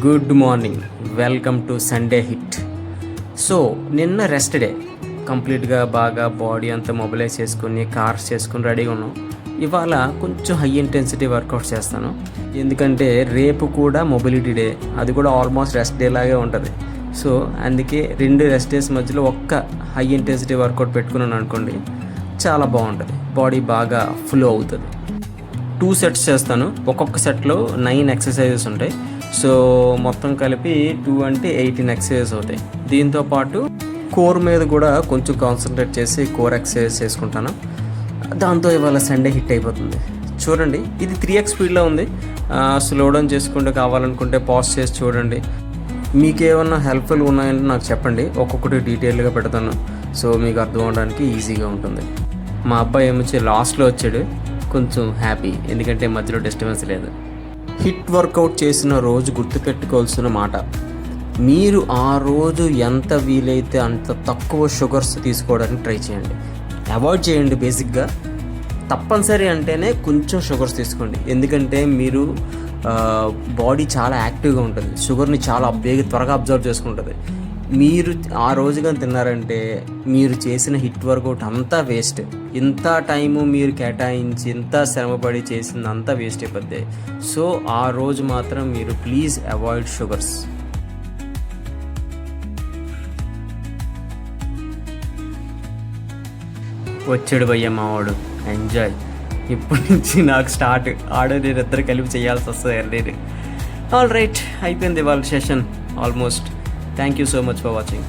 Good morning, welcome to Sunday hit. So నిన్న rest day, కంప్లీట్గా బాగా బాడీ అంతా మొబిలైజ్ చేసుకుని కార్స్ చేసుకుని రెడీగా ఉన్నాం. ఇవాళ కొంచెం హై ఇంటెన్సిటీ వర్కౌట్ చేస్తాను, ఎందుకంటే రేపు కూడా మొబిలిటీ డే, అది కూడా ఆల్మోస్ట్ రెస్ట్ డే లాగే ఉంటుంది. సో అందుకే 2 రెస్ట్ డేస్ మధ్యలో ఒక్క హై ఇంటెన్సిటీ వర్కౌట్ పెట్టుకున్నాను అనుకోండి, చాలా బాగుంటుంది, బాడీ బాగా ఫ్లో అవుతుంది. 2 సెట్స్ చేస్తాను, ఒక్కొక్క సెట్లో 9 ఎక్సర్సైజెస్ ఉంటాయి. సో మొత్తం కలిపి 2 అంటే 18 ఎక్సర్సైజెస్ అవుతాయి. దీంతోపాటు కోర్ మీద కూడా కొంచెం కాన్సన్ట్రేట్ చేసి కోర్ ఎక్సర్సైజ్ చేసుకుంటాను. దాంతో ఇవాళ సండే హిట్ అయిపోతుంది. చూడండి, ఇది 3x స్పీడ్లో ఉంది. స్లో డౌన్ చేసుకుంటే కావాలనుకుంటే పాజ్ చేసి చూడండి. మీకు ఏమన్నా హెల్ప్ఫుల్ ఉన్నాయంటే నాకు చెప్పండి, ఒక్కొక్కటి డీటెయిల్గా పెడతాను. సో మీకు అర్థం అవడానికి ఈజీగా ఉంటుంది. మా అబ్బాయి ఏమొచ్చి లాస్ట్లో వచ్చాడు, కొంచెం హ్యాపీ, ఎందుకంటే మధ్యలో డిస్టర్బెన్స్ లేదు. హిట్ వర్కౌట్ చేసిన రోజు గుర్తుపెట్టుకోవాల్సిన మాట, మీరు ఆ రోజు ఎంత వీలైతే అంత తక్కువ షుగర్స్ తీసుకోవడానికి ట్రై చేయండి. అవాయిడ్ చేయండి బేసిక్గా. తప్పనిసరి అంటేనే కొంచెం షుగర్స్ తీసుకోండి, ఎందుకంటే మీరు బాడీ చాలా యాక్టివ్గా ఉంటుంది, షుగర్ని చాలా త్వరగా అబ్జర్వ్ చేసుకుంటుంది. మీరు ఆ రోజుగా తిన్నారంటే మీరు చేసిన హిట్ వర్కౌట్ అంతా వేస్ట్. ఇంత టైము మీరు కేటాయించి ఇంత శ్రమపడి చేసింది అంతా వేస్ట్ అయిపోద్ది. సో ఆ రోజు మాత్రం మీరు ప్లీజ్ అవాయిడ్ షుగర్స్. వచ్చాడు భయ్య మావాడు, ఎంజాయ్. ఇప్పటి నుంచి నాకు స్టార్ట్, నేను ఇద్దరు కలిపి చేయాల్సి వస్తుంది ఎర్లీ. ఆల్ రైట్, అయిపోయింది ఇవాళ session almost. Thank you so much for watching.